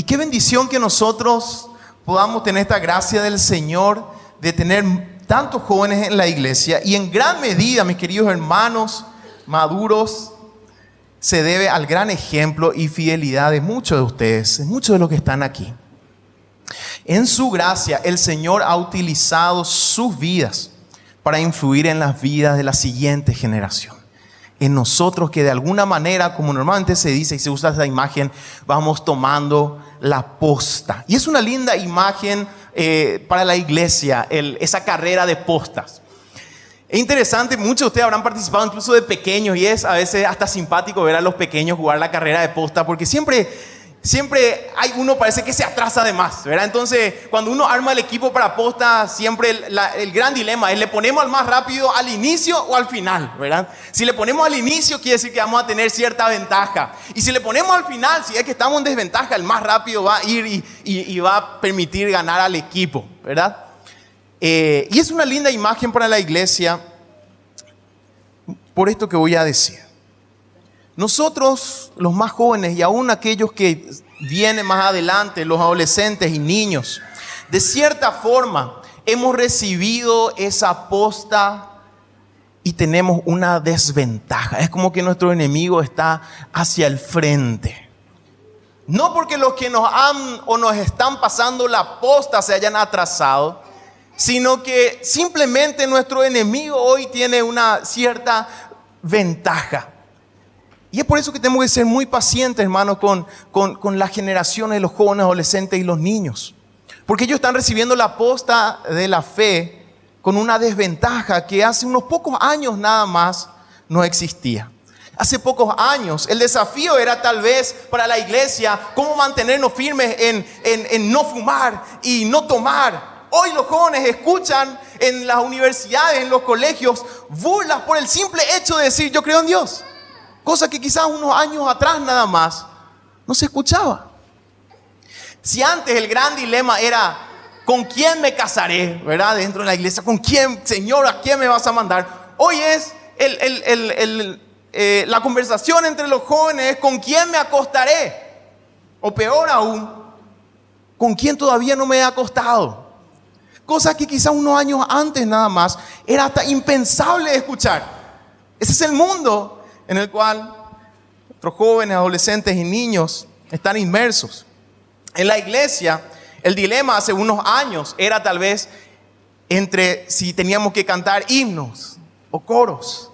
qué bendición que nosotros podamos tener esta gracia del Señor de tener tantos jóvenes en la iglesia. Y en gran medida, mis queridos hermanos maduros, se debe al gran ejemplo y fidelidad de muchos de ustedes, de muchos de los que están aquí. En su gracia, el Señor ha utilizado sus vidas para influir en las vidas de la siguiente generación. En nosotros que de alguna manera, como normalmente se dice y se usa esa imagen, vamos tomando la posta. Y es una linda imagen para la iglesia, esa carrera de postas. Es interesante, muchos de ustedes habrán participado incluso de pequeños y es a veces hasta simpático ver a los pequeños jugar la carrera de posta porque siempre hay uno parece que se atrasa de más, ¿verdad? Entonces, cuando uno arma el equipo para posta, siempre el gran dilema es: ¿le ponemos al más rápido al inicio o al final, ¿verdad? Si le ponemos al inicio, quiere decir que vamos a tener cierta ventaja. Y si le ponemos al final, si es que estamos en desventaja, el más rápido va a ir y va a permitir ganar al equipo, ¿verdad? Y es una linda imagen para la iglesia por esto que voy a decir. Nosotros, los más jóvenes y aún aquellos que vienen más adelante, los adolescentes y niños, de cierta forma hemos recibido esa posta y tenemos una desventaja. Es como que nuestro enemigo está hacia el frente. No porque los que nos han o nos están pasando la posta se hayan atrasado, sino que simplemente nuestro enemigo hoy tiene una cierta ventaja. Y es por eso que tenemos que ser muy pacientes, hermanos, con las generaciones de los jóvenes, adolescentes y los niños. Porque ellos están recibiendo la posta de la fe con una desventaja que hace unos pocos años nada más no existía. Hace pocos años el desafío era tal vez para la iglesia cómo mantenernos firmes en no fumar y no tomar. Hoy los jóvenes escuchan en las universidades, en los colegios, burlas por el simple hecho de decir yo creo en Dios. Cosa que quizás unos años atrás nada más no se escuchaba. Si antes el gran dilema era ¿con quién me casaré? ¿Verdad? Dentro de la iglesia, ¿con quién, Señor, a quién me vas a mandar? Hoy es la conversación entre los jóvenes es ¿con quién me acostaré? O peor aún, ¿con quién todavía no me he acostado? Cosa que quizás unos años antes nada más era hasta impensable escuchar. Ese es el mundo en el cual nuestros jóvenes, adolescentes y niños están inmersos. En la iglesia, el dilema hace unos años era tal vez entre si teníamos que cantar himnos o coros.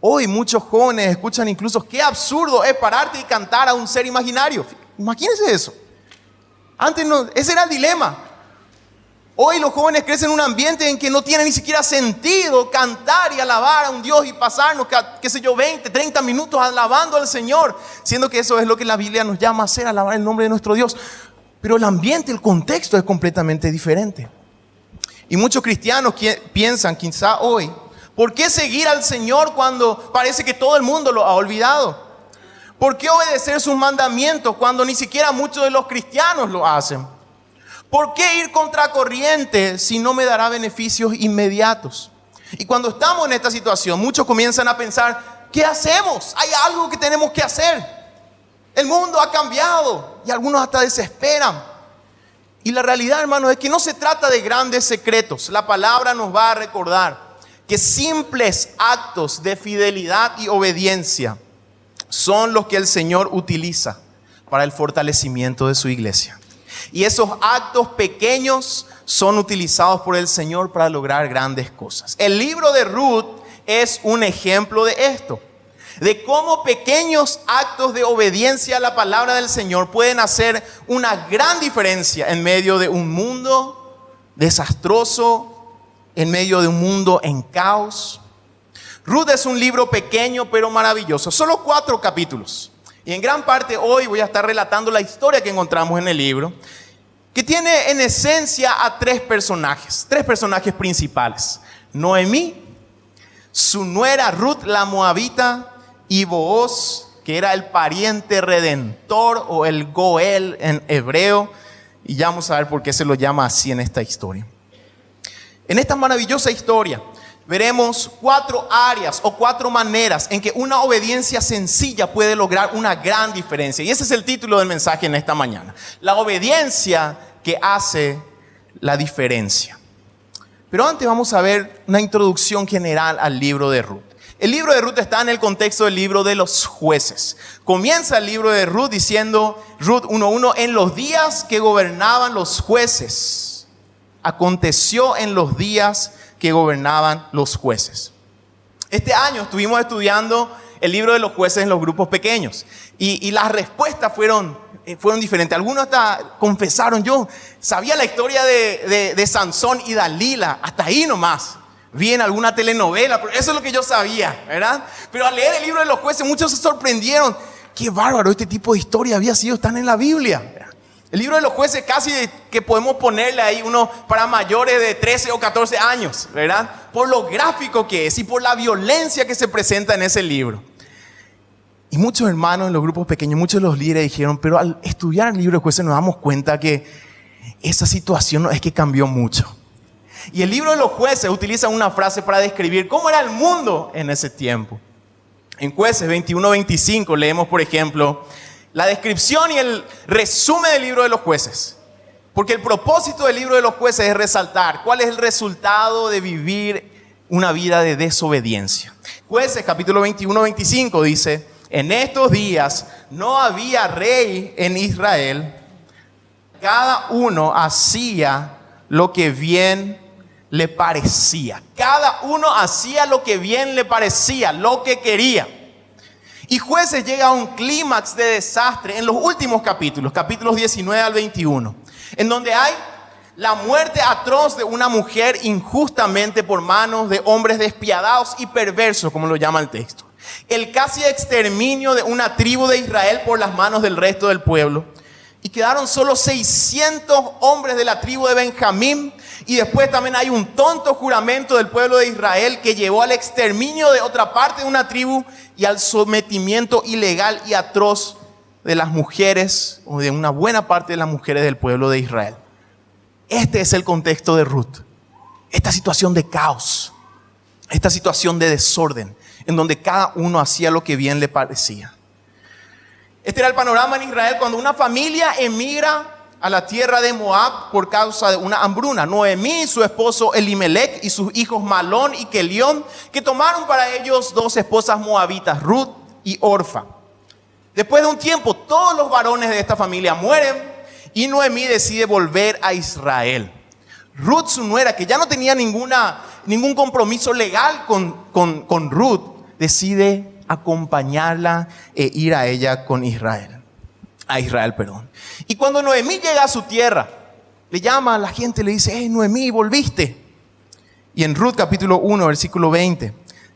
Hoy muchos jóvenes escuchan incluso qué absurdo es pararte y cantar a un ser imaginario. Imagínense eso. Antes no, ese era el dilema. Hoy los jóvenes crecen en un ambiente en que no tiene ni siquiera sentido cantar y alabar a un Dios y pasarnos, 20, 30 minutos alabando al Señor, siendo que eso es lo que la Biblia nos llama a hacer, alabar el nombre de nuestro Dios. Pero el ambiente, el contexto es completamente diferente. Y muchos cristianos piensan quizá hoy, ¿por qué seguir al Señor cuando parece que todo el mundo lo ha olvidado? ¿Por qué obedecer sus mandamientos cuando ni siquiera muchos de los cristianos lo hacen? ¿Por qué ir contracorriente si no me dará beneficios inmediatos? Y cuando estamos en esta situación, muchos comienzan a pensar, ¿qué hacemos? Hay algo que tenemos que hacer. El mundo ha cambiado y algunos hasta desesperan. Y la realidad, hermanos, es que no se trata de grandes secretos. La palabra nos va a recordar que simples actos de fidelidad y obediencia son los que el Señor utiliza para el fortalecimiento de su iglesia. Y esos actos pequeños son utilizados por el Señor para lograr grandes cosas. El libro de Ruth es un ejemplo de esto. De cómo pequeños actos de obediencia a la palabra del Señor pueden hacer una gran diferencia en medio de un mundo desastroso, en medio de un mundo en caos. Ruth es un libro pequeño pero maravilloso. Solo 4 capítulos. Y en gran parte hoy voy a estar relatando la historia que encontramos en el libro, que tiene en esencia a 3 personajes principales. Noemí, su nuera Ruth la Moabita y Booz, que era el pariente redentor o el Goel en hebreo. Y ya vamos a ver por qué se lo llama así en esta historia. En esta maravillosa historia veremos 4 áreas o 4 maneras en que una obediencia sencilla puede lograr una gran diferencia. Y ese es el título del mensaje en esta mañana. La obediencia que hace la diferencia. Pero antes vamos a ver una introducción general al libro de Ruth. El libro de Ruth está en el contexto del libro de los jueces. Comienza el libro de Ruth diciendo, Ruth 1:1, en los días que gobernaban los jueces. Aconteció en los días que gobernaban los jueces. Este año estuvimos estudiando el libro de los jueces en los grupos pequeños. Y las respuestas fueron diferentes. Algunos hasta confesaron, yo sabía la historia de Sansón y Dalila, hasta ahí nomás. Vi en alguna telenovela, pero eso es lo que yo sabía, ¿verdad? Pero al leer el libro de los jueces, muchos se sorprendieron. Qué bárbaro, este tipo de historia había sido tan en la Biblia. El libro de los jueces casi que podemos ponerle ahí uno para mayores de 13 o 14 años, ¿verdad? Por lo gráfico que es y por la violencia que se presenta en ese libro. Y muchos hermanos en los grupos pequeños, muchos de los líderes dijeron, pero al estudiar el libro de jueces nos damos cuenta que esa situación no es que cambió mucho. Y el libro de los jueces utiliza una frase para describir cómo era el mundo en ese tiempo. En Jueces 21-25 leemos, por ejemplo, la descripción y el resumen del libro de los jueces. Porque el propósito del libro de los jueces es resaltar cuál es el resultado de vivir una vida de desobediencia. Jueces capítulo 21-25 dice, en estos días no había rey en Israel, cada uno hacía lo que bien le parecía. Cada uno hacía lo que bien le parecía, lo que quería. Y Jueces llega a un clímax de desastre en los últimos capítulos 19 al 21, en donde hay la muerte atroz de una mujer injustamente por manos de hombres despiadados y perversos, como lo llama el texto. El casi exterminio de una tribu de Israel por las manos del resto del pueblo. Y quedaron solo 600 hombres de la tribu de Benjamín. Y después también hay un tonto juramento del pueblo de Israel que llevó al exterminio de otra parte de una tribu y al sometimiento ilegal y atroz de las mujeres o de una buena parte de las mujeres del pueblo de Israel. Este es el contexto de Ruth. Esta situación de caos, esta situación de desorden, en donde cada uno hacía lo que bien le parecía. Este era el panorama en Israel cuando una familia emigra a la tierra de Moab por causa de una hambruna. Noemí, su esposo Elimelech y sus hijos Malón y Kelión, que tomaron para ellos 2 esposas moabitas, Ruth y Orfa. Después de un tiempo, todos los varones de esta familia mueren y Noemí decide volver a Israel. Ruth, su nuera, que ya no tenía ningún compromiso legal con Ruth, decide acompañarla e ir a ella con Israel. Y cuando Noemí llega a su tierra, le llama a la gente y le dice, Noemí, volviste. Y en Ruth capítulo 1, versículo 20,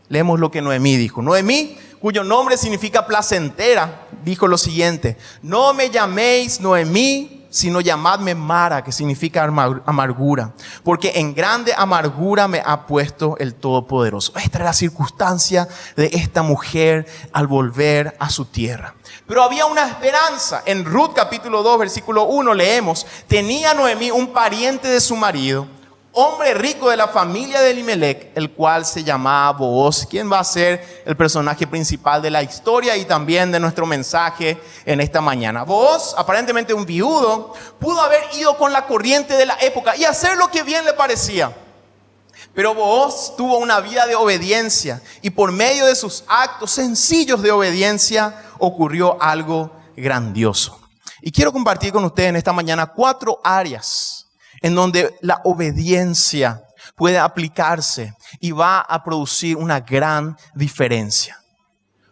leemos lo que Noemí dijo. Noemí, cuyo nombre significa placentera, dijo lo siguiente, no me llaméis Noemí, sino llamadme Mara, que significa amargura, porque en grande amargura me ha puesto el Todopoderoso. Esta era la circunstancia de esta mujer al volver a su tierra. Pero había una esperanza. En Ruth capítulo 2, versículo 1 leemos, tenía Noemí un pariente de su marido, hombre rico de la familia de Elimelech, el cual se llamaba Booz, quien va a ser el personaje principal de la historia y también de nuestro mensaje en esta mañana. Booz, aparentemente un viudo, pudo haber ido con la corriente de la época y hacer lo que bien le parecía. Pero Booz tuvo una vida de obediencia y por medio de sus actos sencillos de obediencia ocurrió algo grandioso. Y quiero compartir con ustedes en esta mañana 4 áreas en donde la obediencia puede aplicarse y va a producir una gran diferencia.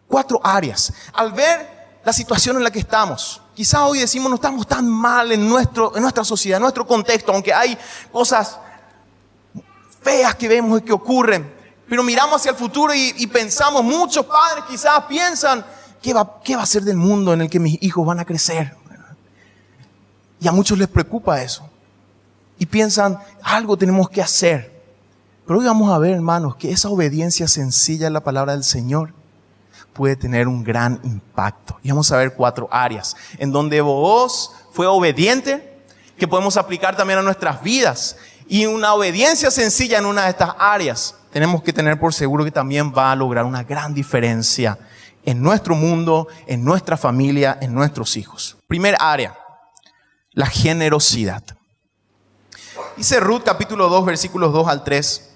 4 áreas. Al ver la situación en la que estamos, quizás hoy decimos no estamos tan mal en nuestra sociedad, en nuestro contexto, aunque hay cosas feas que vemos y que ocurren, pero miramos hacia el futuro y pensamos, muchos padres quizás piensan, ¿qué va a ser del mundo en el que mis hijos van a crecer? Y a muchos les preocupa eso. Y piensan, algo tenemos que hacer. Pero hoy vamos a ver, hermanos, que esa obediencia sencilla a la palabra del Señor puede tener un gran impacto. Y vamos a ver 4 áreas en donde Booz fue obediente, que podemos aplicar también a nuestras vidas. Y una obediencia sencilla en una de estas áreas tenemos que tener por seguro que también va a lograr una gran diferencia en nuestro mundo, en nuestra familia, en nuestros hijos. Primer área, la generosidad. Dice Ruth capítulo 2, versículos 2 al 3.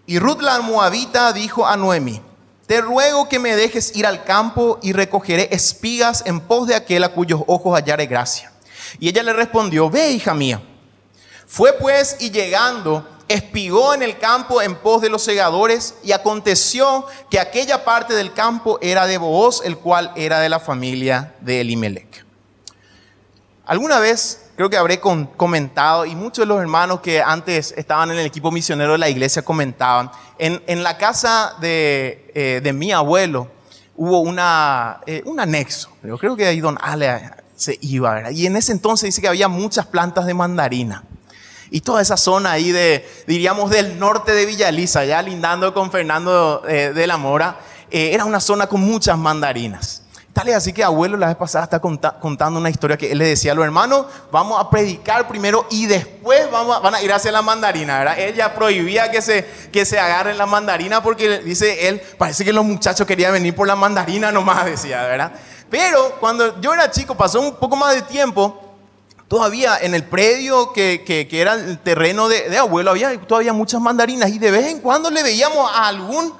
Y Ruth la moabita dijo a Noemí: te ruego que me dejes ir al campo y recogeré espigas en pos de aquel a cuyos ojos hallare gracia. Y ella le respondió: ve, hija mía. Fue pues, y llegando, espigó en el campo en pos de los segadores, y aconteció que aquella parte del campo era de Booz, el cual era de la familia de Elimelech. Alguna vez creo que habré comentado, y muchos de los hermanos que antes estaban en el equipo misionero de la iglesia comentaban, en la casa de mi abuelo hubo un anexo. Yo creo que ahí don Ale se iba, ¿verdad? Y en ese entonces dice que había muchas plantas de mandarina. Y toda esa zona ahí diríamos del norte de Villa Elisa, ya lindando con Fernando de la Mora, era una zona con muchas mandarinas. Tal es así que abuelo la vez pasada está contando una historia que él le decía a los hermanos: vamos a predicar primero y después van a ir hacia la mandarina, ¿verdad? Ella prohibía que se agarren la mandarina porque, dice él, parece que los muchachos querían venir por la mandarina nomás, decía, ¿verdad? Pero cuando yo era chico, pasó un poco más de tiempo, todavía en el predio que era el terreno de abuelo, había todavía muchas mandarinas, y de vez en cuando le veíamos a algún,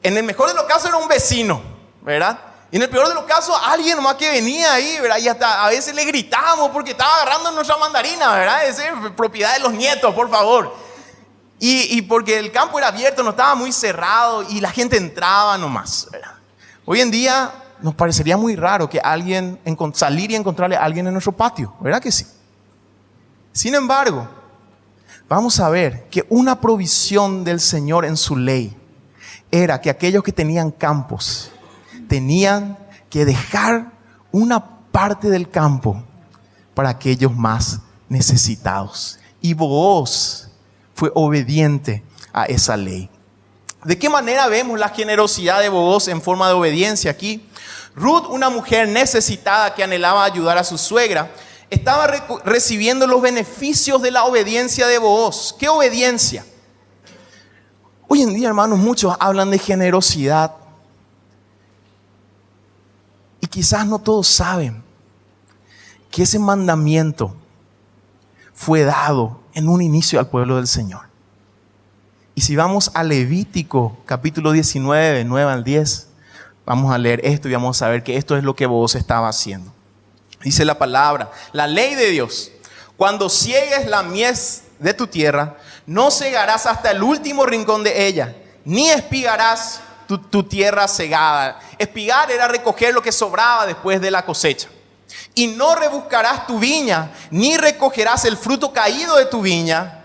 en el mejor de los casos era un vecino, ¿verdad? Y en el peor de los casos, alguien nomás que venía ahí, ¿verdad? Y hasta a veces le gritábamos porque estaba agarrando nuestra mandarina, ¿verdad? Esa es propiedad de los nietos, por favor. Y porque el campo era abierto, no estaba muy cerrado y la gente entraba nomás, ¿verdad? Hoy en día nos parecería muy raro que alguien salir y encontrarle a alguien en nuestro patio, ¿verdad que sí? Sin embargo, vamos a ver que una provisión del Señor en su ley era que aquellos que tenían campos tenían que dejar una parte del campo para aquellos más necesitados. Y Booz fue obediente a esa ley. ¿De qué manera vemos la generosidad de Booz en forma de obediencia aquí? Ruth, una mujer necesitada que anhelaba ayudar a su suegra, estaba recibiendo los beneficios de la obediencia de Booz. ¿Qué obediencia? Hoy en día, hermanos, muchos hablan de generosidad. Y quizás no todos saben que ese mandamiento fue dado en un inicio al pueblo del Señor. Y si vamos a Levítico capítulo 19, 9 al 10, vamos a leer esto y vamos a ver que esto es lo que Booz estaba haciendo. Dice la palabra: la ley de Dios: cuando ciegues la mies de tu tierra, no cegarás hasta el último rincón de ella, ni espigarás tu tierra cegada. Espigar era recoger lo que sobraba después de la cosecha. Y no rebuscarás tu viña, ni recogerás el fruto caído de tu viña.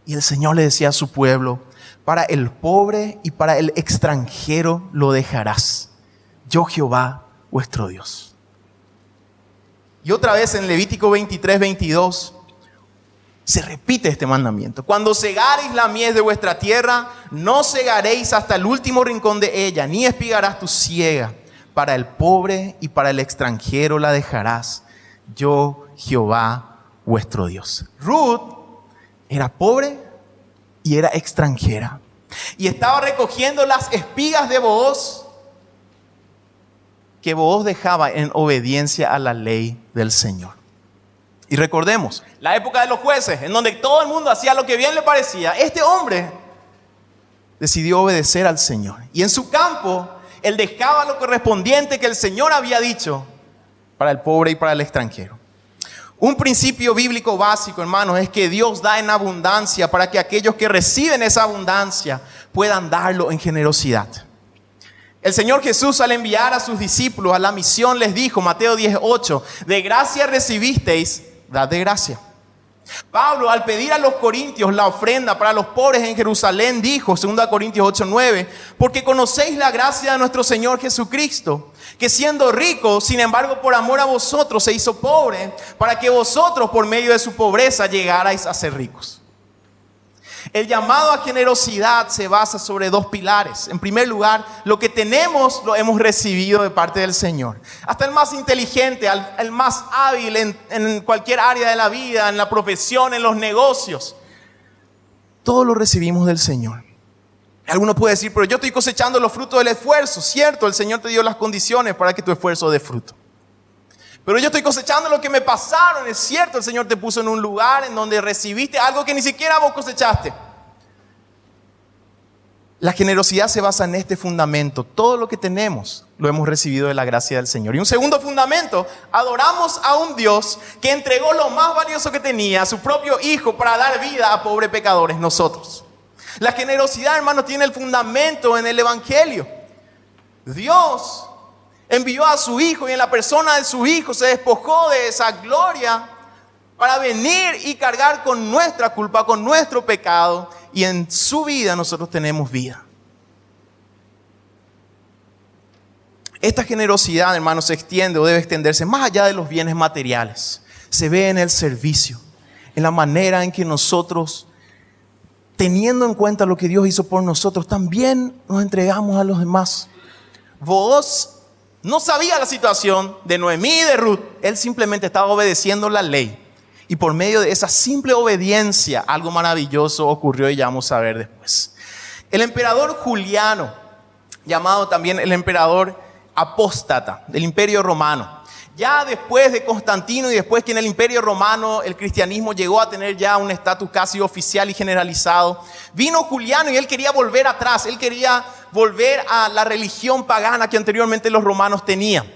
Y el Señor le decía a su pueblo: para el pobre y para el extranjero lo dejarás. Yo, Jehová, vuestro Dios. Y otra vez en Levítico 23, 22, se repite este mandamiento: cuando segareis la mies de vuestra tierra, no segaréis hasta el último rincón de ella, ni espigarás tu siega. Para el pobre y para el extranjero la dejarás. Yo, Jehová, vuestro Dios. Ruth era pobre y era extranjera. Y estaba recogiendo las espigas de Booz, que Booz dejaba en obediencia a la ley del Señor. Y recordemos, la época de los jueces, en donde todo el mundo hacía lo que bien le parecía. Este hombre decidió obedecer al Señor. Y en su campo, él dejaba lo correspondiente que el Señor había dicho para el pobre y para el extranjero. Un principio bíblico básico, hermanos, es que Dios da en abundancia para que aquellos que reciben esa abundancia puedan darlo en generosidad. El Señor Jesús, al enviar a sus discípulos a la misión, les dijo, Mateo 10:8, de gracia recibisteis, dad de gracia. Pablo, al pedir a los corintios la ofrenda para los pobres en Jerusalén, dijo, 2 Corintios 8:9, porque conocéis la gracia de nuestro Señor Jesucristo, que siendo rico, sin embargo, por amor a vosotros se hizo pobre, para que vosotros, por medio de su pobreza, llegarais a ser ricos. El llamado a generosidad se basa sobre dos pilares. En primer lugar, lo que tenemos lo hemos recibido de parte del Señor. Hasta el más inteligente, el más hábil en cualquier área de la vida, en la profesión, en los negocios, todo lo recibimos del Señor. Alguno puede decir, pero yo estoy cosechando los frutos del esfuerzo. Cierto, el Señor te dio las condiciones para que tu esfuerzo dé fruto. Pero yo estoy cosechando lo que me pasaron. Es cierto, el Señor te puso en un lugar en donde recibiste algo que ni siquiera vos cosechaste. La generosidad se basa en este fundamento. Todo lo que tenemos lo hemos recibido de la gracia del Señor. Y un segundo fundamento, adoramos a un Dios que entregó lo más valioso que tenía, a su propio Hijo, para dar vida a pobres pecadores, nosotros. La generosidad, hermanos, tiene el fundamento en el Evangelio. Dios envió a su Hijo y en la persona de su Hijo se despojó de esa gloria para venir y cargar con nuestra culpa, con nuestro pecado. Y en su vida nosotros tenemos vida. Esta generosidad, hermanos, se extiende o debe extenderse más allá de los bienes materiales. Se ve en el servicio, en la manera en que nosotros, teniendo en cuenta lo que Dios hizo por nosotros, también nos entregamos a los demás. Booz no sabía la situación de Noemí y de Ruth. Él simplemente estaba obedeciendo la ley. Y por medio de esa simple obediencia, algo maravilloso ocurrió y ya vamos a ver después. El emperador Juliano, llamado también el emperador apóstata del Imperio Romano. Ya después de Constantino y después que en el Imperio Romano el cristianismo llegó a tener ya un estatus casi oficial y generalizado, vino Juliano y él quería volver atrás, él quería volver a la religión pagana que anteriormente los romanos tenían.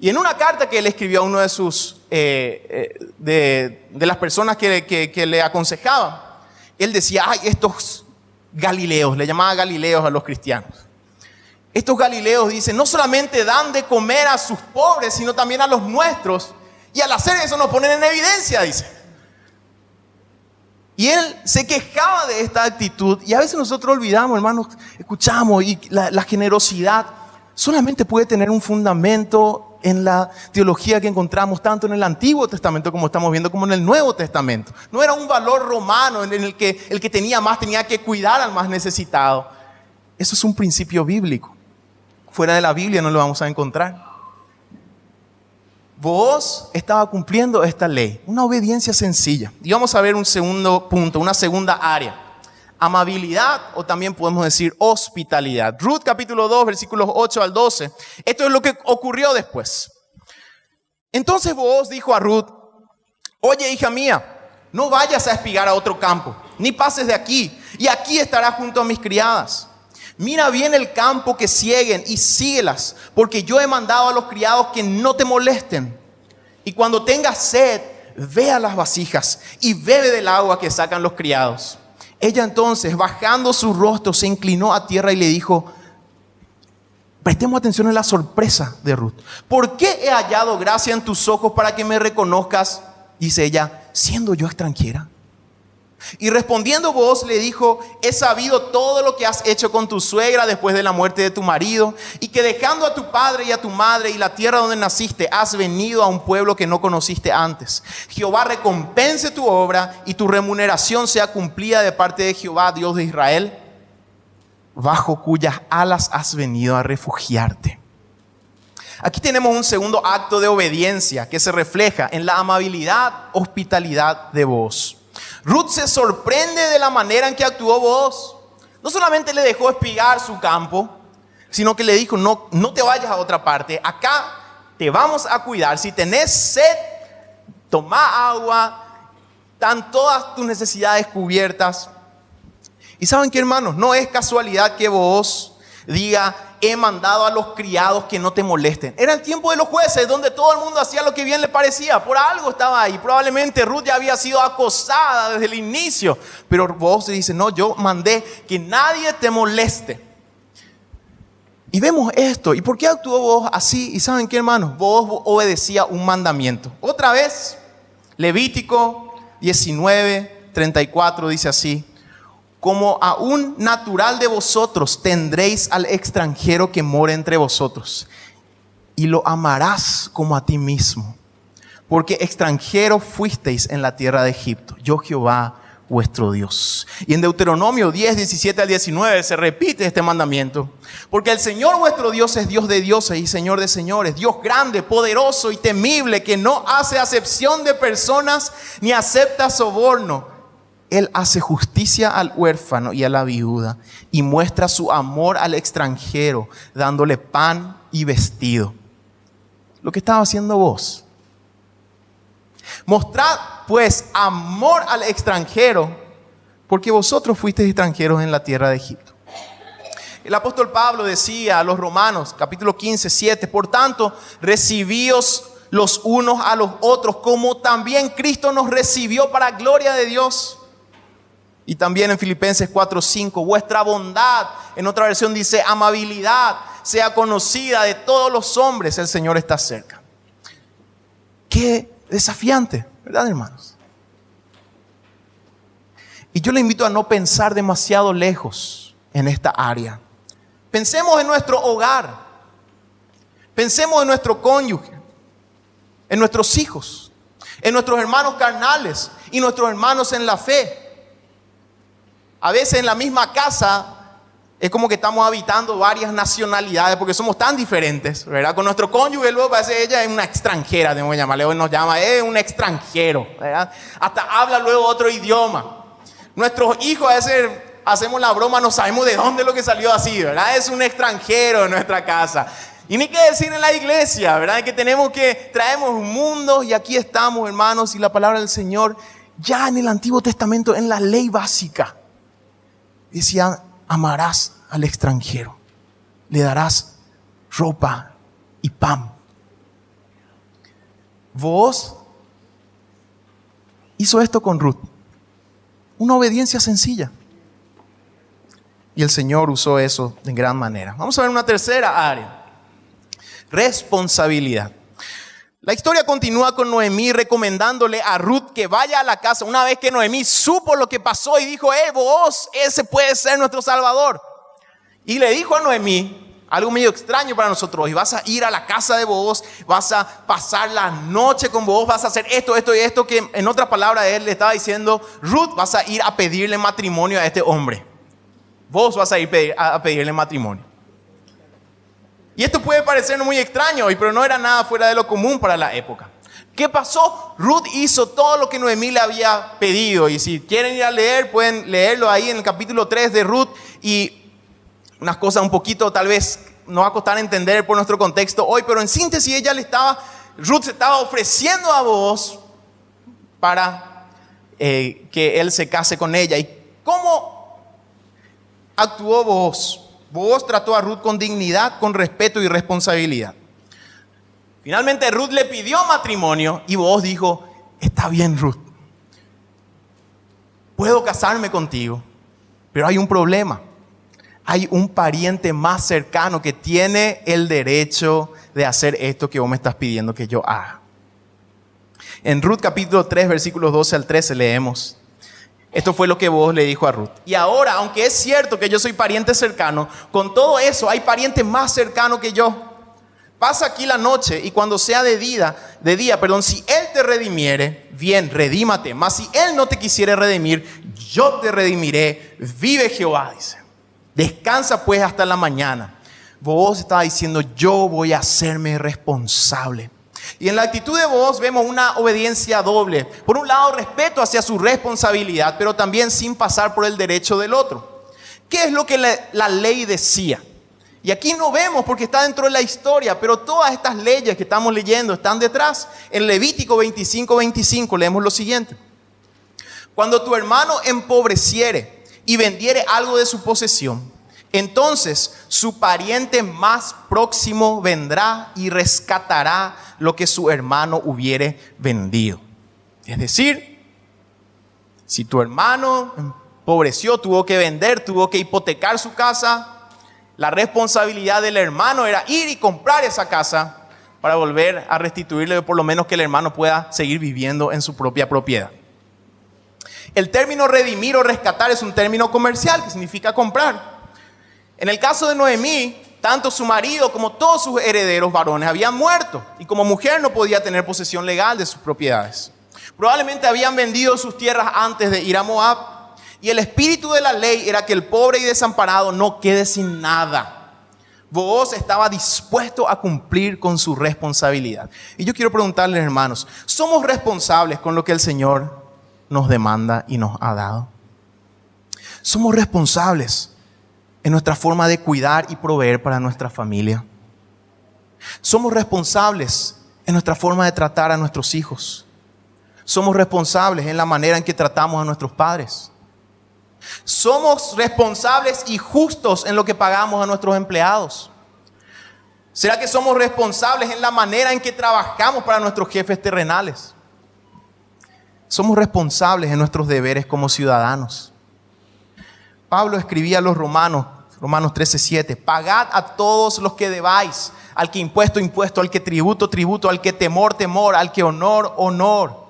Y en una carta que él escribió a uno de sus de las personas que le aconsejaban, él decía, ay, estos galileos, le llamaba galileos a los cristianos. Estos galileos, dicen, no solamente dan de comer a sus pobres, sino también a los nuestros. Y al hacer eso nos ponen en evidencia, dice. Y él se quejaba de esta actitud. Y a veces nosotros olvidamos, hermanos, escuchamos, y la generosidad solamente puede tener un fundamento en la teología que encontramos tanto en el Antiguo Testamento como estamos viendo, como en el Nuevo Testamento. No era un valor romano en el que tenía más tenía que cuidar al más necesitado. Eso es un principio bíblico. Fuera de la Biblia no lo vamos a encontrar. Booz estaba cumpliendo esta ley, una obediencia sencilla. Y vamos a ver un segundo punto, una segunda área. Amabilidad, o también podemos decir hospitalidad. Ruth capítulo 2, versículos 8 al 12. Esto es lo que ocurrió después. Entonces Booz dijo a Ruth, oye, hija mía, no vayas a espigar a otro campo, ni pases de aquí, y aquí estarás junto a mis criadas. Mira bien el campo que sieguen y síguelas, porque yo he mandado a los criados que no te molesten. Y cuando tengas sed, ve a las vasijas y bebe del agua que sacan los criados. Ella entonces, bajando su rostro, se inclinó a tierra y le dijo, prestemos atención en la sorpresa de Ruth. ¿Por qué he hallado gracia en tus ojos para que me reconozcas? Dice ella, siendo yo extranjera. Y respondiendo Booz le dijo, he sabido todo lo que has hecho con tu suegra después de la muerte de tu marido, y que dejando a tu padre y a tu madre y la tierra donde naciste, has venido a un pueblo que no conociste antes. Jehová recompense tu obra y tu remuneración sea cumplida de parte de Jehová, Dios de Israel, bajo cuyas alas has venido a refugiarte. Aquí tenemos un segundo acto de obediencia que se refleja en la amabilidad, hospitalidad de Booz. Ruth se sorprende de la manera en que actuó Booz. No solamente le dejó espigar su campo, sino que le dijo, no te vayas a otra parte. Acá te vamos a cuidar. Si tenés sed, toma agua. Están todas tus necesidades cubiertas. Y ¿saben qué, hermanos? No es casualidad que Booz diga, he mandado a los criados que no te molesten. Era el tiempo de los jueces, donde todo el mundo hacía lo que bien le parecía. Por algo estaba ahí. Probablemente Ruth ya había sido acosada desde el inicio. Pero Booz dice, no, yo mandé que nadie te moleste. Y vemos esto. ¿Y por qué actuó Booz así? ¿Y saben qué, hermanos? Booz obedecía un mandamiento. Otra vez, Levítico 19:34 dice así. Como a un natural de vosotros tendréis al extranjero que mora entre vosotros, y lo amarás como a ti mismo, porque extranjeros fuisteis en la tierra de Egipto, yo Jehová vuestro Dios. Y en Deuteronomio 10:17-19 se repite este mandamiento, porque el Señor vuestro Dios es Dios de dioses y Señor de señores, Dios grande, poderoso y temible, que no hace acepción de personas ni acepta soborno. Él hace justicia al huérfano y a la viuda y muestra su amor al extranjero, dándole pan y vestido. Lo que estaba haciendo vos. Mostrad pues amor al extranjero, porque vosotros fuisteis extranjeros en la tierra de Egipto. El apóstol Pablo decía a los Romanos, capítulo 15, 7, por tanto, recibíos los unos a los otros, como también Cristo nos recibió para gloria de Dios. Y también en Filipenses 4, 5, vuestra bondad, en otra versión dice amabilidad, sea conocida de todos los hombres, el Señor está cerca. Qué desafiante, ¿verdad, hermanos? Y yo le invito a no pensar demasiado lejos en esta área. Pensemos en nuestro hogar. Pensemos en nuestro cónyuge, en nuestros hijos, en nuestros hermanos carnales y nuestros hermanos en la fe. A veces en la misma casa es como que estamos habitando varias nacionalidades porque somos tan diferentes, ¿verdad? Con nuestro cónyuge luego parece ella es una extranjera, tenemos que llamarle, hoy nos llama, es un extranjero, ¿verdad? Hasta habla luego otro idioma. Nuestros hijos a veces hacemos la broma, no sabemos de dónde es lo que salió así, ¿verdad? Es un extranjero en nuestra casa. Y ni qué decir en la iglesia, ¿verdad? Que traemos un mundo y aquí estamos, hermanos, y la palabra del Señor, ya en el Antiguo Testamento, en la ley básica, decía, amarás al extranjero, le darás ropa y pan. Vos hizo esto con Ruth. Una obediencia sencilla. Y el Señor usó eso de gran manera. Vamos a ver una tercera área. Responsabilidad. La historia continúa con Noemí recomendándole a Ruth que vaya a la casa. Una vez que Noemí supo lo que pasó y dijo, vos, ese puede ser nuestro Salvador. Y le dijo a Noemí algo medio extraño para nosotros. Y vas a ir a la casa de Booz, vas a pasar la noche con Booz, vas a hacer esto y esto, que en otras palabras él le estaba diciendo, Ruth, vas a ir a pedirle matrimonio a este hombre. Vos vas a ir a pedirle matrimonio. Y esto puede parecernos muy extraño hoy, pero no era nada fuera de lo común para la época. ¿Qué pasó? Ruth hizo todo lo que Noemí le había pedido. Y si quieren ir a leer, pueden leerlo ahí en el capítulo 3 de Ruth. Y unas cosas un poquito tal vez nos va a costar entender por nuestro contexto hoy, pero en síntesis Ruth se estaba ofreciendo a Booz para que él se case con ella. ¿Y cómo actuó Booz? Booz trató a Ruth con dignidad, con respeto y responsabilidad. Finalmente Ruth le pidió matrimonio y Booz dijo, está bien Ruth, puedo casarme contigo, pero hay un problema. Hay un pariente más cercano que tiene el derecho de hacer esto que vos me estás pidiendo que yo haga. En Ruth capítulo 3, versículos 12 al 13 leemos. Esto fue lo que Booz le dijo a Ruth. Y ahora, aunque es cierto que yo soy pariente cercano, con todo eso hay pariente más cercano que yo. Pasa aquí la noche y cuando sea de día, si él te redimiere, bien, redímate. Mas si él no te quisiere redimir, yo te redimiré. Vive Jehová, dice. Descansa pues hasta la mañana. Booz estaba diciendo, yo voy a hacerme responsable. Y en la actitud de Booz vemos una obediencia doble. Por un lado, respeto hacia su responsabilidad, pero también sin pasar por el derecho del otro. ¿Qué es lo que la ley decía? Y aquí no vemos porque está dentro de la historia, pero todas estas leyes que estamos leyendo están detrás. En Levítico 25 leemos lo siguiente. Cuando tu hermano empobreciere y vendiere algo de su posesión, entonces su pariente más próximo vendrá y rescatará lo que su hermano hubiere vendido. Es decir, si tu hermano empobreció, tuvo que vender, tuvo que hipotecar su casa, la responsabilidad del hermano era ir y comprar esa casa para volver a restituirle, por lo menos que el hermano pueda seguir viviendo en su propia propiedad. El término redimir o rescatar es un término comercial que significa comprar. En el caso de Noemí, tanto su marido como todos sus herederos varones habían muerto y como mujer no podía tener posesión legal de sus propiedades. Probablemente habían vendido sus tierras antes de ir a Moab y el espíritu de la ley era que el pobre y desamparado no quede sin nada. Booz estaba dispuesto a cumplir con su responsabilidad. Y yo quiero preguntarles, hermanos, ¿somos responsables con lo que el Señor nos demanda y nos ha dado. Somos responsables en nuestra forma de cuidar y proveer para nuestra familia. Somos responsables en nuestra forma de tratar a nuestros hijos. Somos responsables en la manera en que tratamos a nuestros padres. Somos responsables y justos en lo que pagamos a nuestros empleados. ¿Será que somos responsables en la manera en que trabajamos para nuestros jefes terrenales? Somos responsables en nuestros deberes como ciudadanos. Pablo escribía a los Romanos 13:7, pagad a todos los que debáis, al que impuesto, impuesto, al que tributo, tributo, al que temor, temor, al que honor, honor.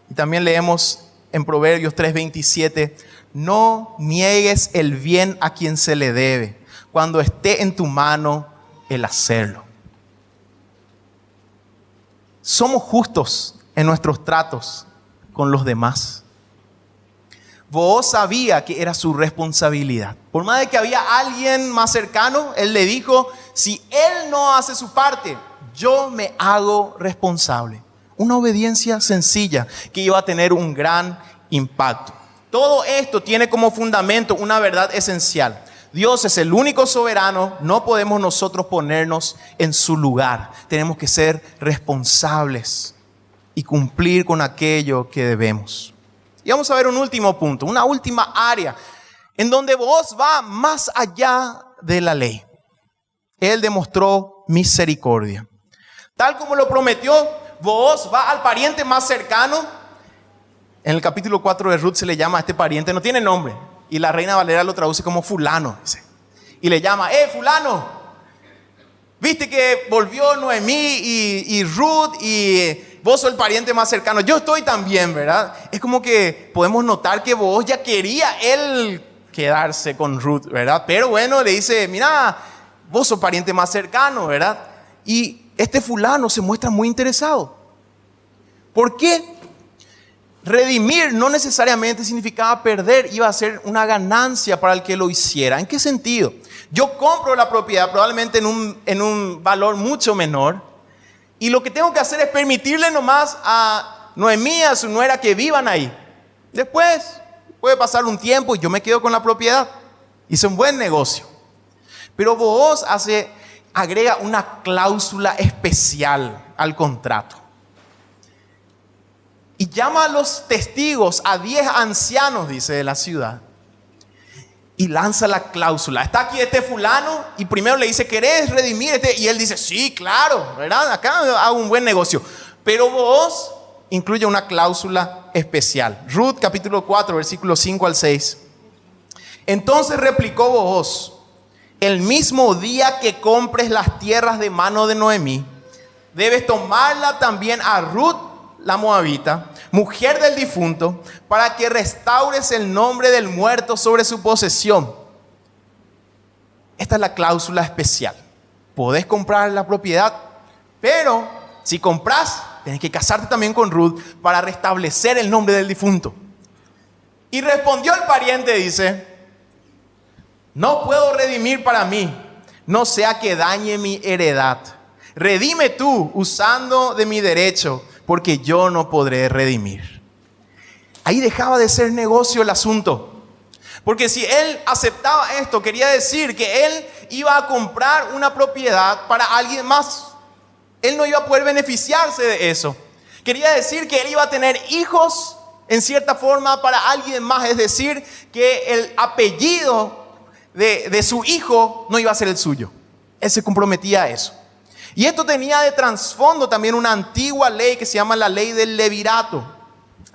Y también leemos en Proverbios 3:27, no niegues el bien a quien se le debe, cuando esté en tu mano el hacerlo. Somos justos en nuestros tratos con los demás. Booz sabía que era su responsabilidad. Por más de que había alguien más cercano, él le dijo, si él no hace su parte, yo me hago responsable. Una obediencia sencilla que iba a tener un gran impacto. Todo esto tiene como fundamento una verdad esencial. Dios es el único soberano, no podemos nosotros ponernos en su lugar. Tenemos que ser responsables y cumplir con aquello que debemos. Y vamos a ver un último punto, una última área en donde Booz va más allá de la ley. Él demostró misericordia. Tal como lo prometió, Booz va al pariente más cercano. En el capítulo 4 de Ruth se le llama a este pariente, no tiene nombre. Y la Reina Valera lo traduce como fulano. Dice. Y le llama, fulano, viste que volvió Noemí y Ruth y vos sos el pariente más cercano. Yo estoy también, ¿verdad? Es como que podemos notar que vos ya quería él quedarse con Ruth, ¿verdad? Pero bueno, le dice, mira, vos sos pariente más cercano, ¿verdad? Y este fulano se muestra muy interesado. ¿Por qué? Redimir no necesariamente significaba perder, iba a ser una ganancia para el que lo hiciera. ¿En qué sentido? Yo compro la propiedad probablemente en un valor mucho menor. Y lo que tengo que hacer es permitirle nomás a Noemí, a su nuera, que vivan ahí. Después puede pasar un tiempo y yo me quedo con la propiedad. Hice un buen negocio. Pero Booz agrega una cláusula especial al contrato. Y llama a los testigos, a 10 ancianos, dice, de la ciudad. Y lanza la cláusula. Está aquí este fulano y primero le dice, ¿querés redimir este? Y él dice, sí, claro, ¿verdad? Acá hago un buen negocio. Pero Booz incluye una cláusula especial. Ruth capítulo 4, versículos 5 al 6. Entonces replicó Booz, el mismo día que compres las tierras de mano de Noemí, debes tomarla también a Ruth, la moabita, mujer del difunto, para que restaures el nombre del muerto sobre su posesión. Esta es la cláusula especial. Podés comprar la propiedad, pero si compras, tenés que casarte también con Ruth para restablecer el nombre del difunto. Y respondió el pariente, dice, no puedo redimir para mí, no sea que dañe mi heredad. Redime tú usando de mi derecho, porque yo no podré redimir. Ahí dejaba de ser negocio el asunto. Porque si él aceptaba esto, quería decir que él iba a comprar una propiedad para alguien más. Él no iba a poder beneficiarse de eso. Quería decir que él iba a tener hijos en cierta forma para alguien más. Es decir, que el apellido de su hijo no iba a ser el suyo. Él se comprometía a eso. Y esto tenía de trasfondo también una antigua ley que se llama la ley del levirato.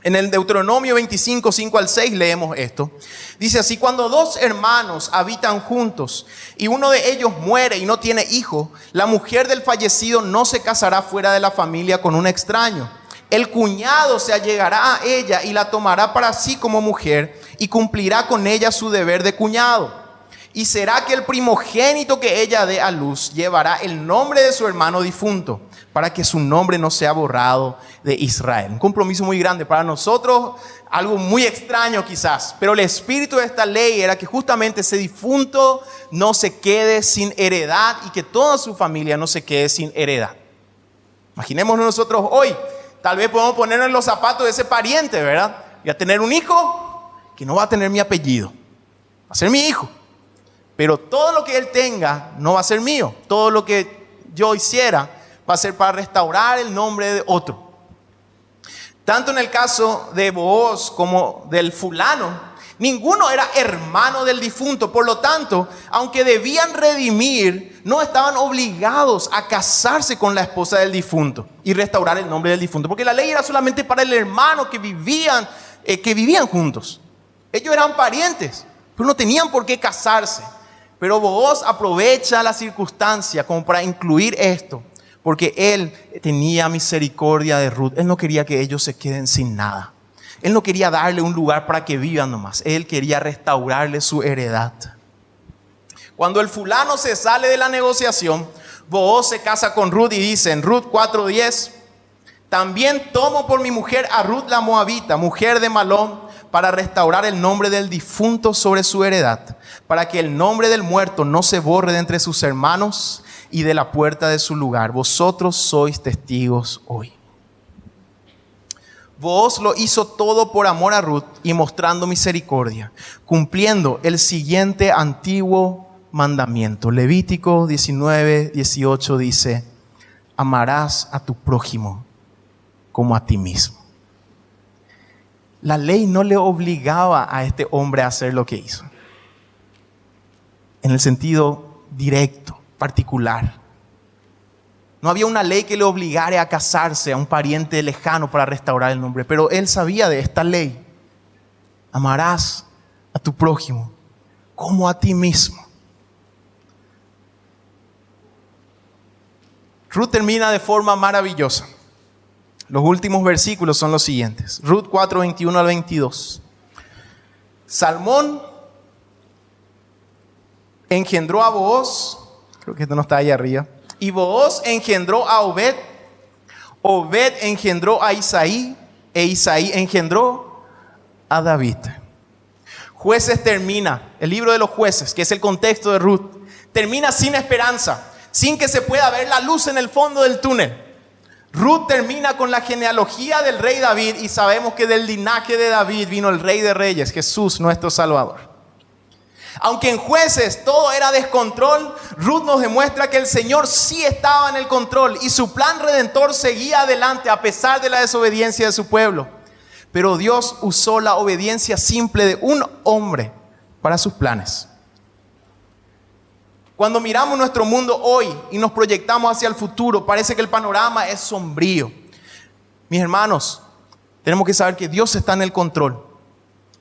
En el Deuteronomio 25, 5 al 6 leemos esto. Dice así, cuando dos hermanos habitan juntos y uno de ellos muere y no tiene hijo, la mujer del fallecido no se casará fuera de la familia con un extraño. El cuñado se allegará a ella y la tomará para sí como mujer y cumplirá con ella su deber de cuñado. Y será que el primogénito que ella dé a luz llevará el nombre de su hermano difunto, para que su nombre no sea borrado de Israel. Un compromiso muy grande para nosotros, algo muy extraño quizás, pero el espíritu de esta ley era que justamente ese difunto no se quede sin heredad y que toda su familia no se quede sin heredad. Imaginémonos nosotros hoy, tal vez podemos ponernos en los zapatos de ese pariente, ¿verdad? voy a tener un hijo que no va a tener mi apellido. Va a ser mi hijo. Pero todo lo que él tenga no va a ser mío. Todo lo que yo hiciera va a ser para restaurar el nombre de otro. Tanto en el caso de Booz como del fulano, ninguno era hermano del difunto. Por lo tanto, aunque debían redimir, no estaban obligados a casarse con la esposa del difunto y restaurar el nombre del difunto. Porque la ley era solamente para el hermano que vivían juntos. Ellos eran parientes, pero no tenían por qué casarse. Pero Booz aprovecha la circunstancia como para incluir esto, porque él tenía misericordia de Ruth. Él no quería que ellos se queden sin nada. Él no quería darle un lugar para que vivan nomás. Él quería restaurarle su heredad. Cuando el fulano se sale de la negociación, Booz se casa con Ruth y dice en Ruth 4:10, también tomo por mi mujer a Ruth la Moabita, mujer de Malón, para restaurar el nombre del difunto sobre su heredad, para que el nombre del muerto no se borre de entre sus hermanos y de la puerta de su lugar. Vosotros sois testigos hoy. Booz lo hizo todo por amor a Ruth y mostrando misericordia, cumpliendo el siguiente antiguo mandamiento. Levítico 19:18 dice, amarás a tu prójimo como a ti mismo. La ley no le obligaba a este hombre a hacer lo que hizo. En el sentido directo, particular. No había una ley que le obligara a casarse a un pariente lejano para restaurar el nombre. Pero él sabía de esta ley. Amarás a tu prójimo como a ti mismo. Ruth termina de forma maravillosa. Los últimos versículos son los siguientes. Ruth 4:21 al 22. Salmón engendró a Booz. Creo que esto no está ahí arriba. Y Booz engendró a Obed. Obed engendró a Isaí. E Isaí engendró a David. Jueces termina. El libro de los jueces, que es el contexto de Ruth, termina sin esperanza. Sin que se pueda ver la luz en el fondo del túnel. Ruth termina con la genealogía del rey David y sabemos que del linaje de David vino el rey de reyes, Jesús nuestro Salvador. Aunque en Jueces todo era descontrol, Ruth nos demuestra que el Señor sí estaba en el control y su plan redentor seguía adelante a pesar de la desobediencia de su pueblo. Pero Dios usó la obediencia simple de un hombre para sus planes. Cuando miramos nuestro mundo hoy y nos proyectamos hacia el futuro, parece que el panorama es sombrío. Mis hermanos, tenemos que saber que Dios está en el control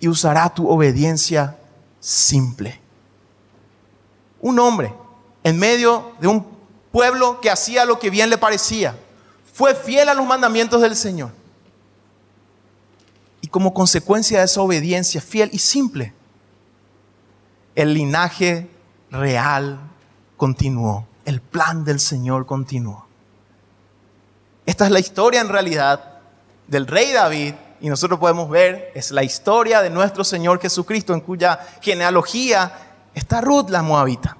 y usará tu obediencia simple. Un hombre en medio de un pueblo que hacía lo que bien le parecía, fue fiel a los mandamientos del Señor. Y como consecuencia de esa obediencia fiel y simple, el linaje real continuó. El plan del Señor continuó. Esta es la historia en realidad del rey David. Y nosotros podemos ver, es la historia de nuestro Señor Jesucristo, en cuya genealogía está Ruth la Moabita.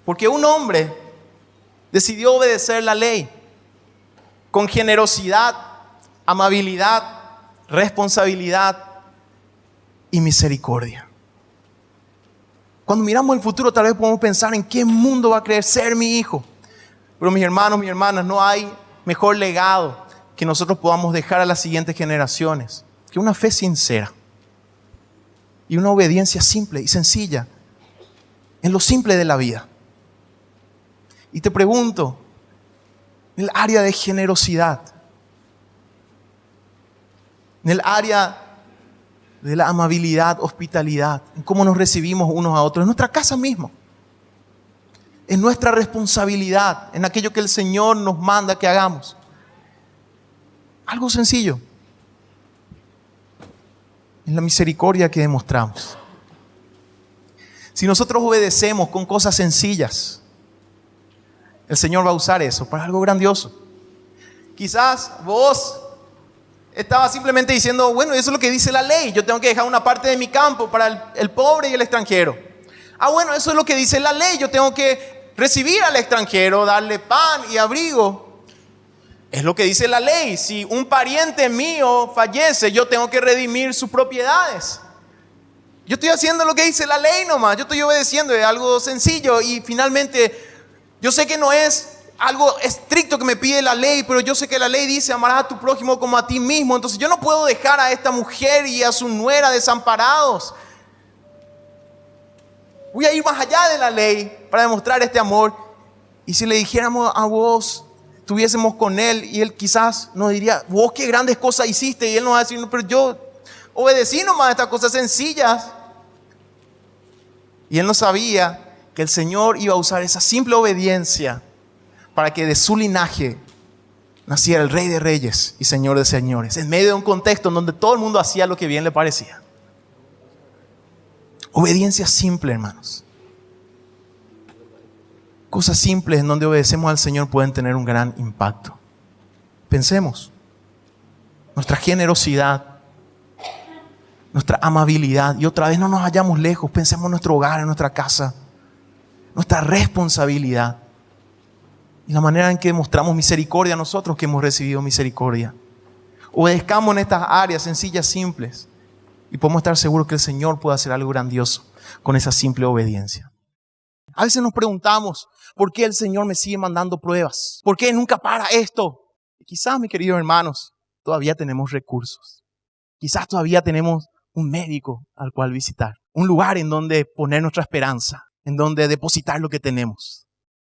Porque un hombre decidió obedecer la ley con generosidad, amabilidad, responsabilidad y misericordia. Cuando miramos el futuro, tal vez podemos pensar en qué mundo va a querer ser mi hijo. Pero mis hermanos, mis hermanas, no hay mejor legado que nosotros podamos dejar a las siguientes generaciones que una fe sincera y una obediencia simple y sencilla en lo simple de la vida. Y te pregunto, en el área de generosidad, en el área de la amabilidad, hospitalidad, en cómo nos recibimos unos a otros, en nuestra casa mismo, en nuestra responsabilidad, en aquello que el Señor nos manda que hagamos. Algo sencillo. En la misericordia que demostramos. Si nosotros obedecemos con cosas sencillas, el Señor va a usar eso para algo grandioso. Quizás vos estaba simplemente diciendo, bueno, eso es lo que dice la ley. Yo tengo que dejar una parte de mi campo para el pobre y el extranjero. Bueno, eso es lo que dice la ley. Yo tengo que recibir al extranjero, darle pan y abrigo. Es lo que dice la ley. Si un pariente mío fallece, yo tengo que redimir sus propiedades. Yo estoy haciendo lo que dice la ley nomás. Yo estoy obedeciendo. Es algo sencillo. Y finalmente, yo sé que no es algo estricto que me pide la ley, pero yo sé que la ley dice: amarás a tu prójimo como a ti mismo. Entonces yo no puedo dejar a esta mujer y a su nuera desamparados. Voy a ir más allá de la ley para demostrar este amor. Y si le dijéramos a vos, estuviésemos con él, y él quizás nos diría: vos qué grandes cosas hiciste. Y él nos va a decir: no, pero yo obedecí nomás a estas cosas sencillas. Y él no sabía que el Señor iba a usar esa simple obediencia para que de su linaje naciera el Rey de Reyes y Señor de Señores, en medio de un contexto en donde todo el mundo hacía lo que bien le parecía. Obediencia simple, hermanos. Cosas simples en donde obedecemos al Señor pueden tener un gran impacto. Pensemos. Nuestra generosidad, nuestra amabilidad. Y otra vez, no nos vayamos lejos. Pensemos en nuestro hogar, en nuestra casa. Nuestra responsabilidad. Y la manera en que demostramos misericordia a nosotros que hemos recibido misericordia. Obedezcamos en estas áreas sencillas, simples. Y podemos estar seguros que el Señor puede hacer algo grandioso con esa simple obediencia. A veces nos preguntamos: ¿por qué el Señor me sigue mandando pruebas? ¿Por qué nunca para esto? Y quizás, mis queridos hermanos, todavía tenemos recursos. Quizás todavía tenemos un médico al cual visitar. Un lugar en donde poner nuestra esperanza. En donde depositar lo que tenemos.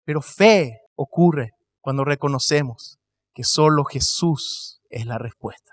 Pero fe ocurre cuando reconocemos que solo Jesús es la respuesta.